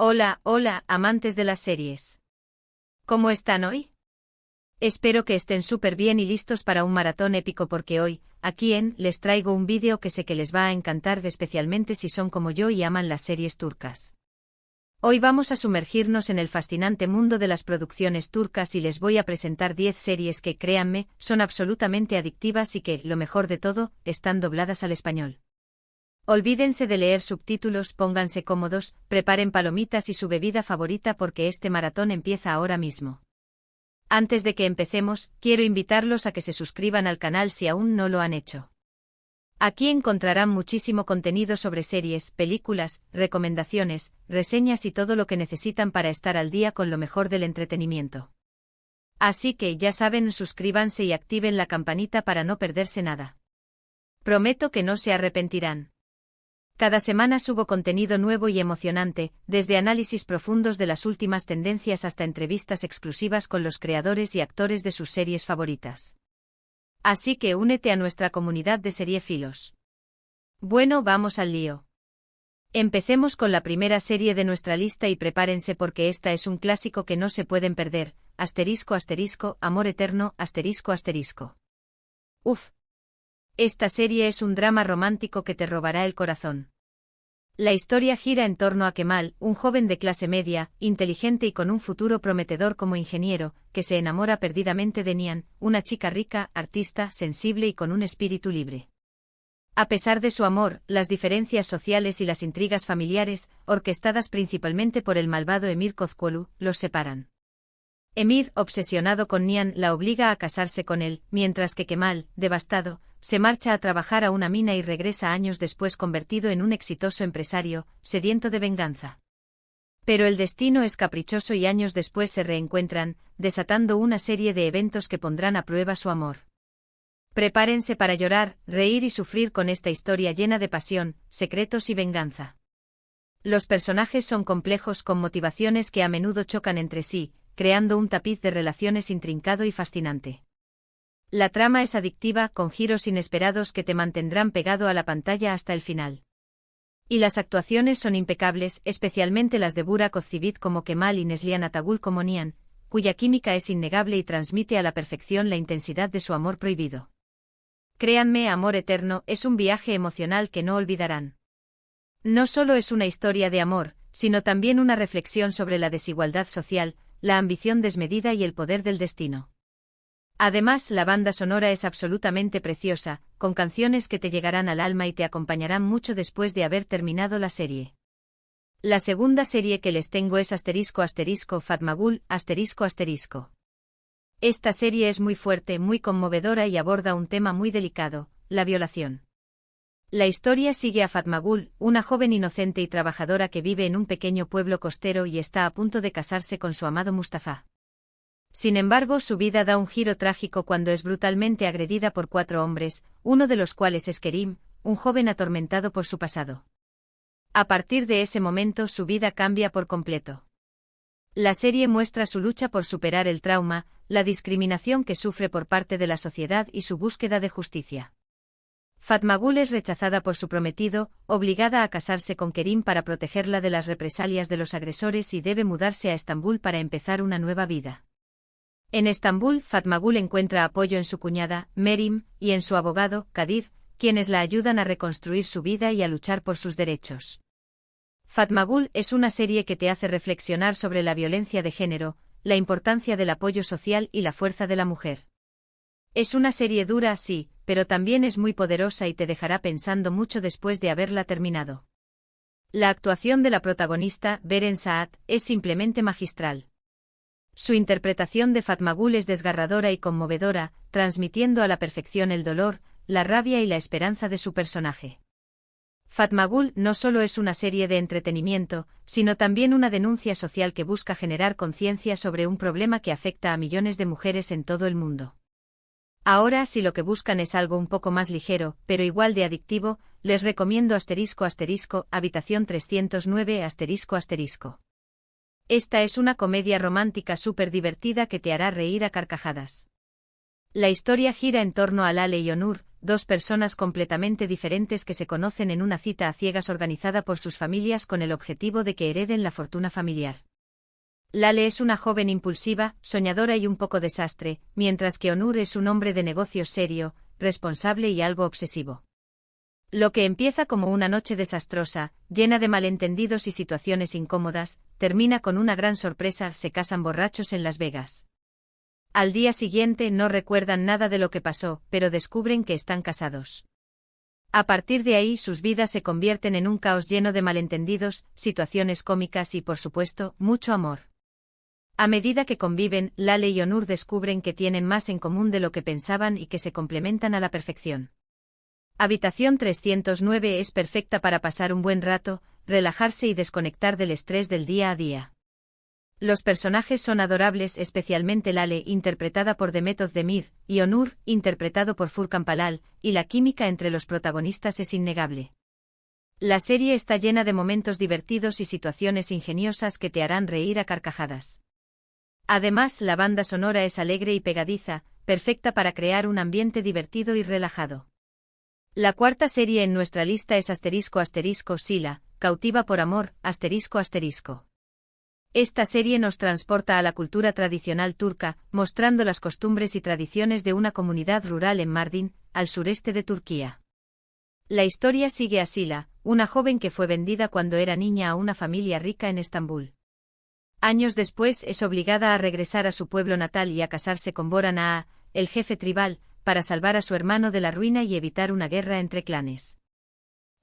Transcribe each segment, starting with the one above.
Hola, hola, amantes de las series. ¿Cómo están hoy? Espero que estén súper bien y listos para un maratón épico porque hoy, aquí les traigo un vídeo que sé que les va a encantar especialmente si son como yo y aman las series turcas. Hoy vamos a sumergirnos en el fascinante mundo de las producciones turcas y les voy a presentar 10 series que, créanme, son absolutamente adictivas y que, lo mejor de todo, están dobladas al español. Olvídense de leer subtítulos, pónganse cómodos, preparen palomitas y su bebida favorita porque este maratón empieza ahora mismo. Antes de que empecemos, quiero invitarlos a que se suscriban al canal si aún no lo han hecho. Aquí encontrarán muchísimo contenido sobre series, películas, recomendaciones, reseñas y todo lo que necesitan para estar al día con lo mejor del entretenimiento. Así que ya saben, suscríbanse y activen la campanita para no perderse nada. Prometo que no se arrepentirán. Cada semana subo contenido nuevo y emocionante, desde análisis profundos de las últimas tendencias hasta entrevistas exclusivas con los creadores y actores de sus series favoritas. Así que únete a nuestra comunidad de seriefilos. Bueno, vamos al lío. Empecemos con la primera serie de nuestra lista y prepárense porque esta es un clásico que no se pueden perder, ***, Amor Eterno, ***. Uf. Esta serie es un drama romántico que te robará el corazón. La historia gira en torno a Kemal, un joven de clase media, inteligente y con un futuro prometedor como ingeniero, que se enamora perdidamente de Nihan, una chica rica, artista, sensible y con un espíritu libre. A pesar de su amor, las diferencias sociales y las intrigas familiares, orquestadas principalmente por el malvado Emir Kozcuoglu, los separan. Emir, obsesionado con Nihan, la obliga a casarse con él, mientras que Kemal, devastado, se marcha a trabajar a una mina y regresa años después convertido en un exitoso empresario, sediento de venganza. Pero el destino es caprichoso y años después se reencuentran, desatando una serie de eventos que pondrán a prueba su amor. Prepárense para llorar, reír y sufrir con esta historia llena de pasión, secretos y venganza. Los personajes son complejos con motivaciones que a menudo chocan entre sí, creando un tapiz de relaciones intrincado y fascinante. La trama es adictiva, con giros inesperados que te mantendrán pegado a la pantalla hasta el final. Y las actuaciones son impecables, especialmente las de Burak Özçivit como Kemal y Neslihan Atagul como Nihan, cuya química es innegable y transmite a la perfección la intensidad de su amor prohibido. Créanme, Amor Eterno es un viaje emocional que no olvidarán. No solo es una historia de amor, sino también una reflexión sobre la desigualdad social, la ambición desmedida y el poder del destino. Además, la banda sonora es absolutamente preciosa, con canciones que te llegarán al alma y te acompañarán mucho después de haber terminado la serie. La segunda serie que les tengo es ***Fatmagul***. Esta serie es muy fuerte, muy conmovedora y aborda un tema muy delicado, la violación. La historia sigue a Fatmagul, una joven inocente y trabajadora que vive en un pequeño pueblo costero y está a punto de casarse con su amado Mustafa. Sin embargo, su vida da un giro trágico cuando es brutalmente agredida por 4 hombres, uno de los cuales es Kerim, un joven atormentado por su pasado. A partir de ese momento su vida cambia por completo. La serie muestra su lucha por superar el trauma, la discriminación que sufre por parte de la sociedad y su búsqueda de justicia. Fatmagul es rechazada por su prometido, obligada a casarse con Kerim para protegerla de las represalias de los agresores y debe mudarse a Estambul para empezar una nueva vida. En Estambul, Fatmagul encuentra apoyo en su cuñada, Merim, y en su abogado, Kadir, quienes la ayudan a reconstruir su vida y a luchar por sus derechos. Fatmagul es una serie que te hace reflexionar sobre la violencia de género, la importancia del apoyo social y la fuerza de la mujer. Es una serie dura, sí, pero también es muy poderosa y te dejará pensando mucho después de haberla terminado. La actuación de la protagonista, Beren Saat, es simplemente magistral. Su interpretación de Fatmagul es desgarradora y conmovedora, transmitiendo a la perfección el dolor, la rabia y la esperanza de su personaje. Fatmagul no solo es una serie de entretenimiento, sino también una denuncia social que busca generar conciencia sobre un problema que afecta a millones de mujeres en todo el mundo. Ahora, si lo que buscan es algo un poco más ligero, pero igual de adictivo, les recomiendo Habitación 309 ***. Esta es una comedia romántica súper divertida que te hará reír a carcajadas. La historia gira en torno a Lale y Onur, dos personas completamente diferentes que se conocen en una cita a ciegas organizada por sus familias con el objetivo de que hereden la fortuna familiar. Lale es una joven impulsiva, soñadora y un poco desastre, mientras que Onur es un hombre de negocios serio, responsable y algo obsesivo. Lo que empieza como una noche desastrosa, llena de malentendidos y situaciones incómodas, termina con una gran sorpresa: se casan borrachos en Las Vegas. Al día siguiente no recuerdan nada de lo que pasó, pero descubren que están casados. A partir de ahí sus vidas se convierten en un caos lleno de malentendidos, situaciones cómicas y, por supuesto, mucho amor. A medida que conviven, Lale y Onur descubren que tienen más en común de lo que pensaban y que se complementan a la perfección. Habitación 309 es perfecta para pasar un buen rato, relajarse y desconectar del estrés del día a día. Los personajes son adorables, especialmente Lale, interpretada por Demet Özdemir, y Onur, interpretado por Furkan Palal, y la química entre los protagonistas es innegable. La serie está llena de momentos divertidos y situaciones ingeniosas que te harán reír a carcajadas. Además, la banda sonora es alegre y pegadiza, perfecta para crear un ambiente divertido y relajado. La cuarta serie en nuestra lista es *** Sila, cautiva por amor, ***. Esta serie nos transporta a la cultura tradicional turca, mostrando las costumbres y tradiciones de una comunidad rural en Mardin, al sureste de Turquía. La historia sigue a Sila, una joven que fue vendida cuando era niña a una familia rica en Estambul. Años después es obligada a regresar a su pueblo natal y a casarse con Boran Ağa, el jefe tribal, para salvar a su hermano de la ruina y evitar una guerra entre clanes.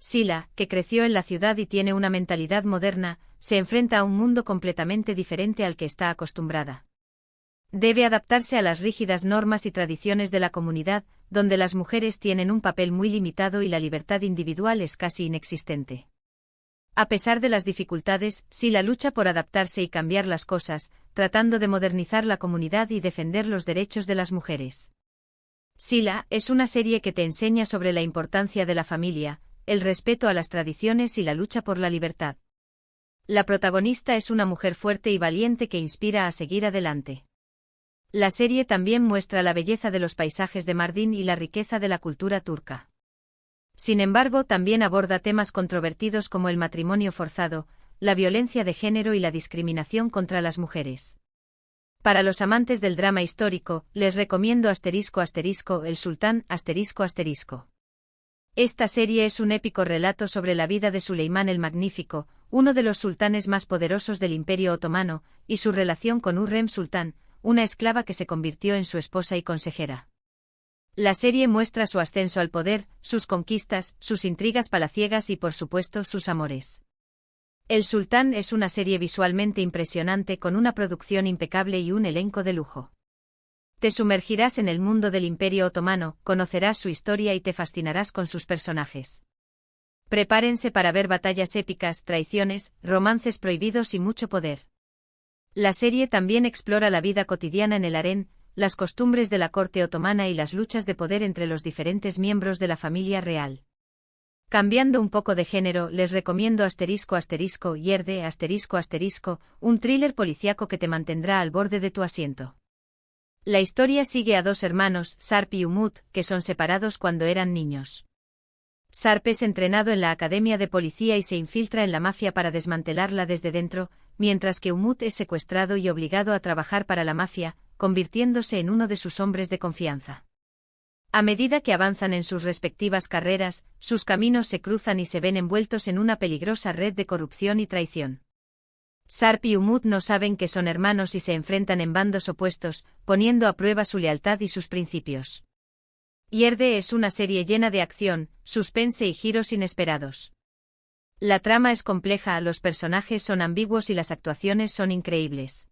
Sila, que creció en la ciudad y tiene una mentalidad moderna, se enfrenta a un mundo completamente diferente al que está acostumbrada. Debe adaptarse a las rígidas normas y tradiciones de la comunidad, donde las mujeres tienen un papel muy limitado y la libertad individual es casi inexistente. A pesar de las dificultades, Sila lucha por adaptarse y cambiar las cosas, tratando de modernizar la comunidad y defender los derechos de las mujeres. Sila es una serie que te enseña sobre la importancia de la familia, el respeto a las tradiciones y la lucha por la libertad. La protagonista es una mujer fuerte y valiente que inspira a seguir adelante. La serie también muestra la belleza de los paisajes de Mardin y la riqueza de la cultura turca. Sin embargo, también aborda temas controvertidos como el matrimonio forzado, la violencia de género y la discriminación contra las mujeres. Para los amantes del drama histórico, les recomiendo *** El Sultán ***. Esta serie es un épico relato sobre la vida de Suleimán el Magnífico, uno de los sultanes más poderosos del Imperio Otomano, y su relación con Hürrem Sultán, una esclava que se convirtió en su esposa y consejera. La serie muestra su ascenso al poder, sus conquistas, sus intrigas palaciegas y, por supuesto, sus amores. El Sultán es una serie visualmente impresionante con una producción impecable y un elenco de lujo. Te sumergirás en el mundo del Imperio Otomano, conocerás su historia y te fascinarás con sus personajes. Prepárense para ver batallas épicas, traiciones, romances prohibidos y mucho poder. La serie también explora la vida cotidiana en el harén, las costumbres de la corte otomana y las luchas de poder entre los diferentes miembros de la familia real. Cambiando un poco de género, les recomiendo *** Yerde ***, un thriller policíaco que te mantendrá al borde de tu asiento. La historia sigue a dos hermanos, Sarp y Umut, que son separados cuando eran niños. Sarp es entrenado en la academia de policía y se infiltra en la mafia para desmantelarla desde dentro, mientras que Umut es secuestrado y obligado a trabajar para la mafia, convirtiéndose en uno de sus hombres de confianza. A medida que avanzan en sus respectivas carreras, sus caminos se cruzan y se ven envueltos en una peligrosa red de corrupción y traición. Sarp y Umut no saben que son hermanos y se enfrentan en bandos opuestos, poniendo a prueba su lealtad y sus principios. Yerde es una serie llena de acción, suspense y giros inesperados. La trama es compleja, los personajes son ambiguos y las actuaciones son increíbles.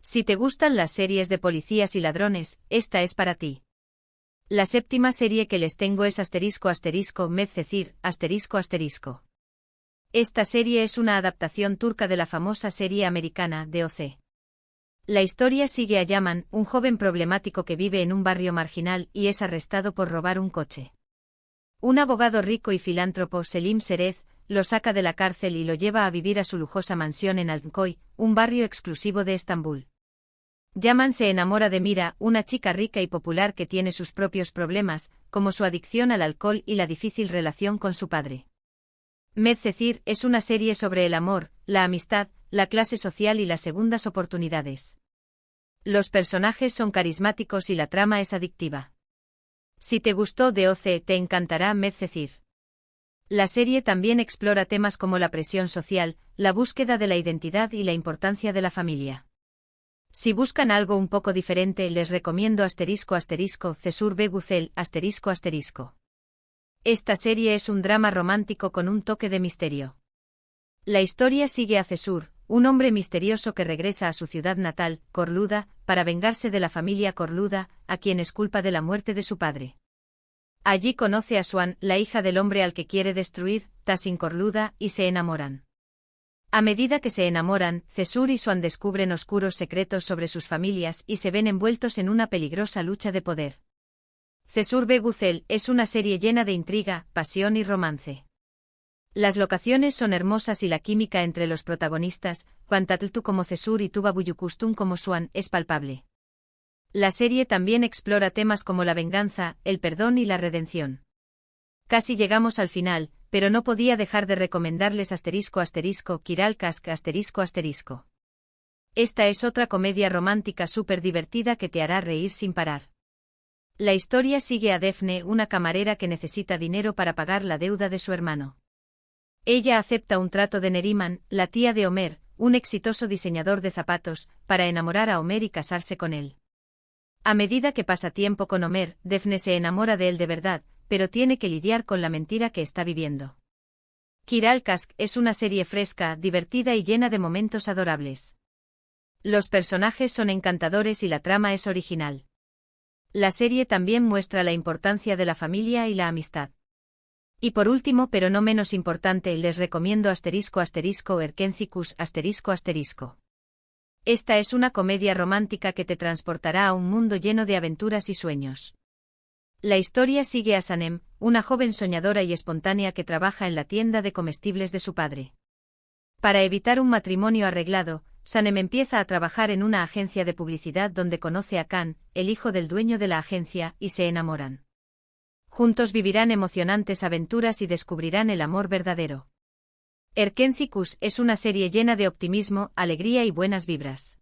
Si te gustan las series de policías y ladrones, esta es para ti. La séptima serie que les tengo es ***Medcezir ***. Esta serie es una adaptación turca de la famosa serie americana DOC. La historia sigue a Yaman, un joven problemático que vive en un barrio marginal y es arrestado por robar un coche. Un abogado rico y filántropo, Selim Serez, lo saca de la cárcel y lo lleva a vivir a su lujosa mansión en Altınköy, un barrio exclusivo de Estambul. Yaman se enamora de Mira, una chica rica y popular que tiene sus propios problemas, como su adicción al alcohol y la difícil relación con su padre. Medcezir es una serie sobre el amor, la amistad, la clase social y las segundas oportunidades. Los personajes son carismáticos y la trama es adictiva. Si te gustó DOC, te encantará Medcezir. La serie también explora temas como la presión social, la búsqueda de la identidad y la importancia de la familia. Si buscan algo un poco diferente, les recomiendo **Cesur Begucel ***. Esta serie es un drama romántico con un toque de misterio. La historia sigue a Cesur, un hombre misterioso que regresa a su ciudad natal, Corluda, para vengarse de la familia Corluda, a quien es culpa de la muerte de su padre. Allí conoce a Swan, la hija del hombre al que quiere destruir, Tassin Corluda, y se enamoran. A medida que se enamoran, Cesur y Swan descubren oscuros secretos sobre sus familias y se ven envueltos en una peligrosa lucha de poder. Cesur Begucel es una serie llena de intriga, pasión y romance. Las locaciones son hermosas y la química entre los protagonistas, Pantatltu como Cesur y Tuba Buyukustun como Swan, es palpable. La serie también explora temas como la venganza, el perdón y la redención. Casi llegamos al final, pero no podía dejar de recomendarles **Kiral Kask ***. Esta es otra comedia romántica súper divertida que te hará reír sin parar. La historia sigue a Daphne, una camarera que necesita dinero para pagar la deuda de su hermano. Ella acepta un trato de Neriman, la tía de Homer, un exitoso diseñador de zapatos, para enamorar a Homer y casarse con él. A medida que pasa tiempo con Homer, Daphne se enamora de él de verdad, pero tiene que lidiar con la mentira que está viviendo. Kiral Kask es una serie fresca, divertida y llena de momentos adorables. Los personajes son encantadores y la trama es original. La serie también muestra la importancia de la familia y la amistad. Y por último, pero no menos importante, les recomiendo **Erkencicus ***. Esta es una comedia romántica que te transportará a un mundo lleno de aventuras y sueños. La historia sigue a Sanem, una joven soñadora y espontánea que trabaja en la tienda de comestibles de su padre. Para evitar un matrimonio arreglado, Sanem empieza a trabajar en una agencia de publicidad donde conoce a Khan, el hijo del dueño de la agencia, y se enamoran. Juntos vivirán emocionantes aventuras y descubrirán el amor verdadero. Erkencicus es una serie llena de optimismo, alegría y buenas vibras.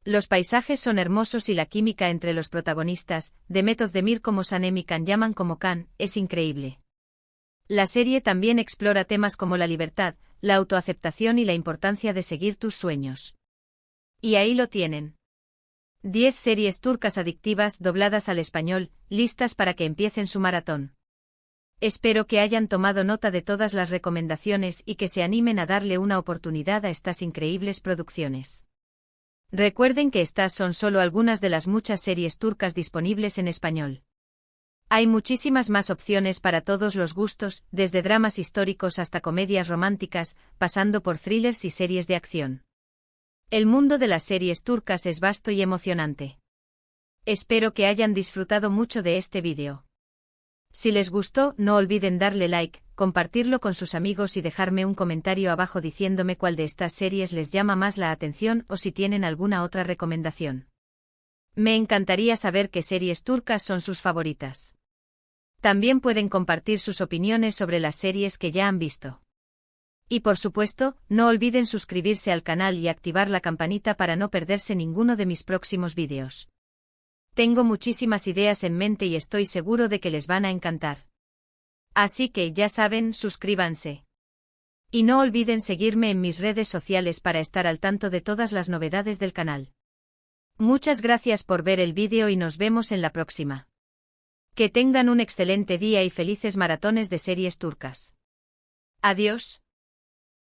Los paisajes son hermosos y la química entre los protagonistas, Demet Özdemir como Sanem y Can Yaman como Khan, es increíble. La serie también explora temas como la libertad, la autoaceptación y la importancia de seguir tus sueños. Y ahí lo tienen. 10 series turcas adictivas dobladas al español, listas para que empiecen su maratón. Espero que hayan tomado nota de todas las recomendaciones y que se animen a darle una oportunidad a estas increíbles producciones. Recuerden que estas son solo algunas de las muchas series turcas disponibles en español. Hay muchísimas más opciones para todos los gustos, desde dramas históricos hasta comedias románticas, pasando por thrillers y series de acción. El mundo de las series turcas es vasto y emocionante. Espero que hayan disfrutado mucho de este vídeo. Si les gustó, no olviden darle like, compartirlo con sus amigos y dejarme un comentario abajo diciéndome cuál de estas series les llama más la atención o si tienen alguna otra recomendación. Me encantaría saber qué series turcas son sus favoritas. También pueden compartir sus opiniones sobre las series que ya han visto. Y por supuesto, no olviden suscribirse al canal y activar la campanita para no perderse ninguno de mis próximos vídeos. Tengo muchísimas ideas en mente y estoy seguro de que les van a encantar. Así que ya saben, suscríbanse. Y no olviden seguirme en mis redes sociales para estar al tanto de todas las novedades del canal. Muchas gracias por ver el vídeo y nos vemos en la próxima. Que tengan un excelente día y felices maratones de series turcas. Adiós.